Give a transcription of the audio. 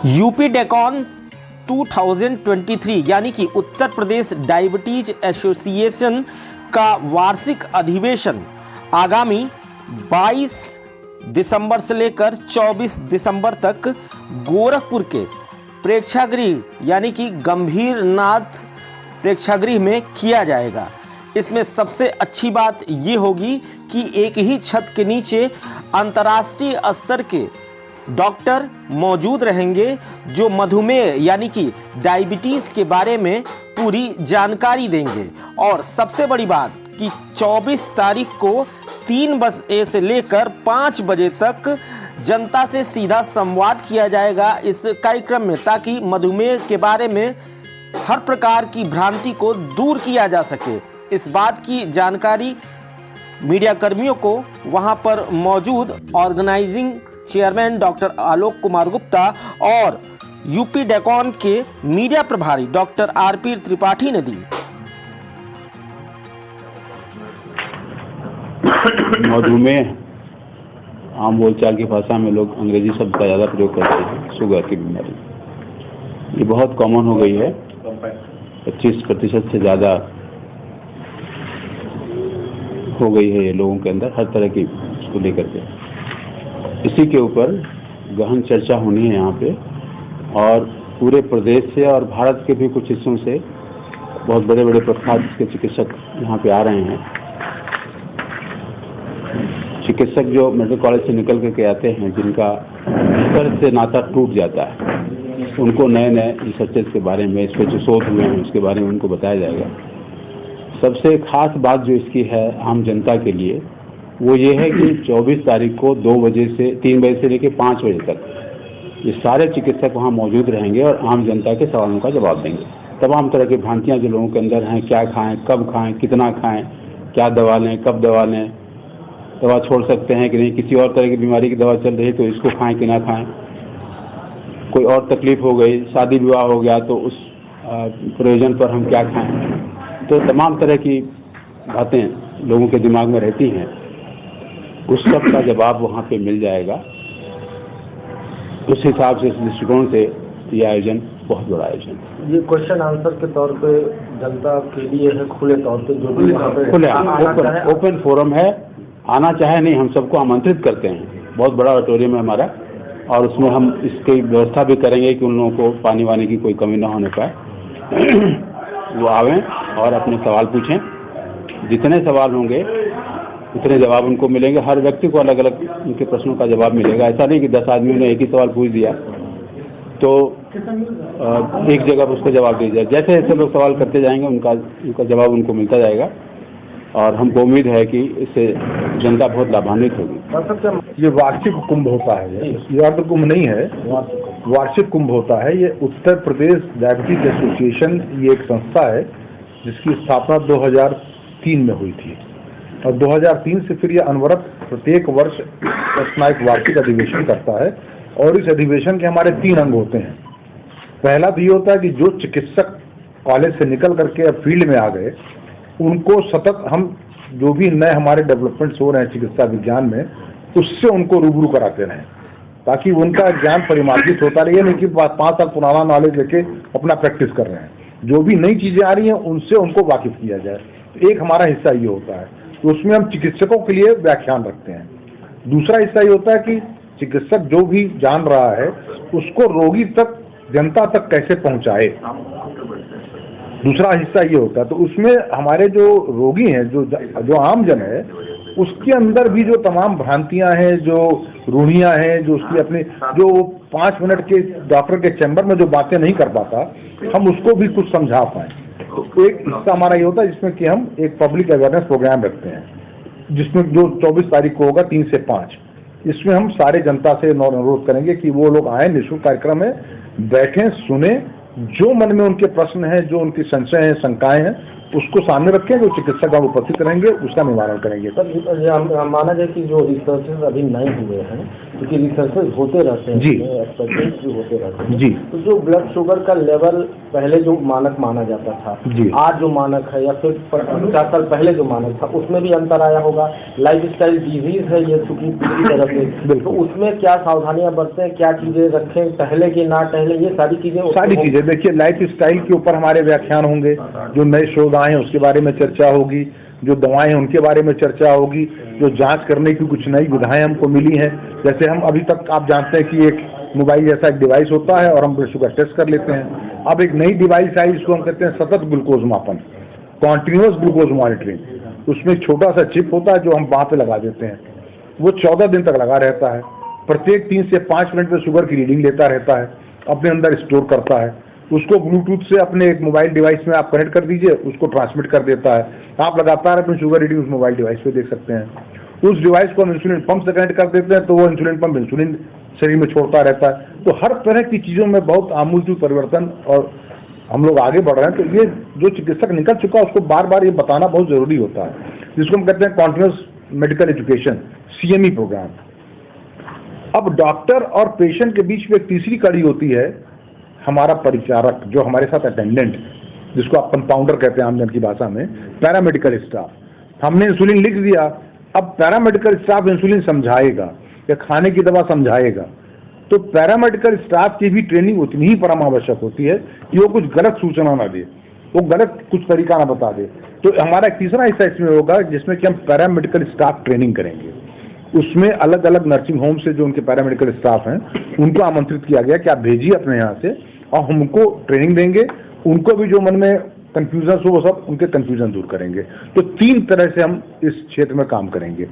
UP डेकॉन 2023 यानी कि Uttar Pradesh diabetes association का वार्षिक अधिवेशन आगामी 22 दिसंबर से लेकर 24 दिसंबर तक गोरखपुर के प्रेक्षागृह यानी कि गंभीरनाथ प्रेक्षागृह में किया जाएगा। इसमें सबसे अच्छी बात ये होगी कि एक ही छत के नीचे अंतर्राष्ट्रीय स्तर के डॉक्टर मौजूद रहेंगे जो मधुमेह यानी कि डायबिटीज़ के बारे में पूरी जानकारी देंगे। और सबसे बड़ी बात कि 24 तारीख को 3 बजे से लेकर 5 बजे तक जनता से सीधा संवाद किया जाएगा इस कार्यक्रम में, ताकि मधुमेह के बारे में हर प्रकार की भ्रांति को दूर किया जा सके। इस बात की जानकारी मीडिया कर्मियों को वहां पर मौजूद organising chairman doctor Alok Kumar Gupta और यूपी डेकॉन के मीडिया प्रभारी डॉक्टर आरपी त्रिपाठी ने दी। मधुमेह आम बोलचाल की भाषा में लोग अंग्रेजी शब्द का ज़्यादा प्रयोग करते हैं। शुगर की बीमारी ये बहुत कॉमन हो गई है। 25% से ज़्यादा हो गई है ये लोगों के अंदर, हर तरह की इसको लेकर के। इसी के ऊपर गहन चर्चा होनी है यहाँ पे, और पूरे प्रदेश से और भारत के भी कुछ हिस्सों से बहुत बड़े बड़े प्रख्यात के चिकित्सक यहाँ पे आ रहे हैं। चिकित्सक जो मेडिकल कॉलेज से निकल करके आते हैं, जिनका भीतर से नाता टूट जाता है, उनको नए नए रिसर्चेस के बारे में, इस पर जो शोध हुए हैं उसके बारे में उनको बताया जाएगा। सबसे खास बात जो इसकी है आम जनता के लिए, वो ये है कि 24 तारीख को 3 बजे से लेकर 5 बजे तक ये सारे चिकित्सक वहाँ मौजूद रहेंगे और आम जनता के सवालों का जवाब देंगे। तमाम तरह की भ्रांतियाँ जो लोगों के अंदर हैं, क्या खाएं, कब खाएं, कितना खाएं, क्या दवा लें, कब दवा लें, दवा छोड़ सकते हैं कि नहीं, किसी और तरह की बीमारी की दवा चल रही है तो इसको खाएं कि ना खाएं, कोई और तकलीफ हो गई, शादी विवाह हो गया तो उस प्रयोजन पर हम क्या खाएं। तो तमाम तरह की बातें लोगों के दिमाग में रहती हैं, उस सब का जवाब वहाँ पे मिल जाएगा। उस हिसाब से, इस दृष्टिकोण से ये आयोजन बहुत बड़ा आयोजन है। ये क्वेश्चन आंसर के तौर पे जनता के लिए है, खुले तौर पे, जो भी खुले ओपन फोरम है। आना चाहे नहीं, हम सबको आमंत्रित करते हैं। बहुत बड़ा ऑडिटोरियम है हमारा, और उसमें हम इसकी व्यवस्था भी करेंगे कि उन लोगों को पानी वानी की कोई कमी ना होने पाए। वो आवें और अपने सवाल पूछें। जितने सवाल होंगे उतने जवाब उनको मिलेंगे। हर व्यक्ति को अलग अलग उनके प्रश्नों का जवाब मिलेगा। ऐसा नहीं कि 10 आदमियों ने एक ही सवाल पूछ दिया तो एक जगह पर उसको जवाब दे दिया। जैसे जैसे लोग सवाल करते जाएंगे उनका जवाब उनको मिलता जाएगा, और हमको उम्मीद है कि इससे जनता बहुत लाभान्वित होगी। ये वार्षिक कुंभ होता है, ये तो कुंभ नहीं है, वार्षिक कुंभ होता है। ये उत्तर प्रदेश डायबिटीज एसोसिएशन, ये एक संस्था है जिसकी स्थापना 2003 में हुई थी, और 2003 से फिर ये अनवरत प्रत्येक वर्ष अपना एक वार्षिक अधिवेशन करता है। और इस अधिवेशन के हमारे 3 अंग होते हैं। पहला तो ये होता है कि जो चिकित्सक कॉलेज से निकल करके अब फील्ड में आ गए, उनको सतत हम जो भी नए हमारे डेवलपमेंट्स हो रहे हैं चिकित्सा विज्ञान में, उससे उनको रूबरू कराते रहें, ताकि उनका ज्ञान परिमार्जित होता रहे। नहीं कि 5 साल पुराना नॉलेज लेके अपना प्रैक्टिस कर रहे हैं, जो भी नई चीजें आ रही हैं उनसे उनको वाकिफ किया जाए। तो एक हमारा हिस्सा ये होता है, तो उसमें हम चिकित्सकों के लिए व्याख्यान रखते हैं। दूसरा हिस्सा ये होता है कि चिकित्सक जो भी जान रहा है उसको रोगी तक, जनता तक कैसे पहुंचाए, दूसरा हिस्सा ये होता है। तो उसमें हमारे जो रोगी हैं, जो आम जन है, उसके अंदर भी जो तमाम भ्रांतियां हैं, जो रूढ़ियां हैं, जो उसकी अपने जो 5 मिनट के डॉक्टर के चैम्बर में जो बातें नहीं कर पाता, हम उसको भी कुछ समझा पाएं। तो एक हिस्सा हमारा ये होता है जिसमें कि हम एक पब्लिक अवेयरनेस प्रोग्राम रखते हैं, जिसमें जो 24 तारीख को होगा 3 से 5। इसमें हम सारे जनता से अनुरोध करेंगे कि वो लोग आए, निःशुल्क कार्यक्रम है, बैठें, सुने, जो मन में उनके प्रश्न हैं, जो उनकी संशय हैं, शंकाएं हैं, उसको सामने रखें, जो चिकित्सक हम उपस्थित रहेंगे उसका निवारण करेंगे। सर माना जाए कि जो रिसर्चेस अभी नए हुए हैं, क्योंकि रिसर्चेस होते रहते हैं जी, एक्सपेरिमेंट्स भी होते रहते हैं जी, तो जो ब्लड शुगर का लेवल पहले जो मानक माना जाता था, जी, आज जो मानक है या फिर 50 साल पहले जो मानक था उसमें भी अंतर आया होगा। लाइफस्टाइल डिजीज है ये चूंकि पूरी तरह से, तो उसमें क्या सावधानियां बरतें, क्या चीजें रखें, टहले की ना टहले, ये सारी चीजें देखिए लाइफ स्टाइल के ऊपर हमारे व्याख्यान होंगे, जो नए शोध आए हैं उसके बारे में चर्चा होगी, जो दवाएं हैं उनके बारे में चर्चा होगी, जो जांच करने की कुछ नई विधाएं हमको मिली हैं। जैसे हम अभी तक आप जानते हैं कि एक मोबाइल जैसा एक डिवाइस होता है और हम ब्लड शुगर टेस्ट कर लेते हैं। अब एक नई डिवाइस आई जिसको हम कहते हैं सतत ग्लूकोज मापन, कॉन्टिन्यूअस ग्लूकोज मॉनिटरिंग। उसमें एक छोटा सा चिप होता है जो हम वहाँ पे लगा देते हैं, वो 14 दिन तक लगा रहता है, प्रत्येक 3 से 5 मिनट में शुगर की रीडिंग लेता रहता है, अपने अंदर स्टोर करता है, उसको ब्लूटूथ से अपने एक मोबाइल डिवाइस में आप कनेक्ट कर दीजिए, उसको ट्रांसमिट कर देता है। आप लगातार अपनी शुगर रीडिंग उस मोबाइल डिवाइस पे देख सकते हैं। उस डिवाइस को हम इंसुलिन पंप से कनेक्ट कर देते हैं तो वो इंसुलिन पंप इंसुलिन शरीर में छोड़ता रहता है। तो हर तरह की चीज़ों में बहुत आमूल परिवर्तन और हम लोग आगे बढ़ रहे हैं। तो ये जो चिकित्सक निकल चुका है उसको बार बार ये बताना बहुत ज़रूरी होता है, जिसको हम कहते हैं continuous medical education, CME programme. अब डॉक्टर और पेशेंट के बीच में एक तीसरी कड़ी होती है, हमारा परिचारक, जो हमारे साथ अटेंडेंट, जिसको आप कंपाउंडर कहते हैं आमजन की भाषा में, पैरामेडिकल स्टाफ। हमने इंसुलिन लिख दिया, अब पैरामेडिकल स्टाफ इंसुलिन समझाएगा या खाने की दवा समझाएगा, तो पैरामेडिकल स्टाफ की भी ट्रेनिंग उतनी ही परम आवश्यक होती है कि वो कुछ गलत सूचना ना दे, वो गलत कुछ तरीका ना बता दे। तो हमारा एक तीसरा हिस्सा इसमें होगा जिसमें कि हम पैरामेडिकल स्टाफ ट्रेनिंग करेंगे। उसमें अलग अलग नर्सिंग होम से जो उनके पैरामेडिकल स्टाफ हैं उनको आमंत्रित किया गया कि आप भेजिए अपने यहाँ से और हम उनको ट्रेनिंग देंगे, उनको भी जो मन में कंफ्यूजन हो वो सब उनके कंफ्यूजन दूर करेंगे। तो 3 तरह से हम इस क्षेत्र में काम करेंगे।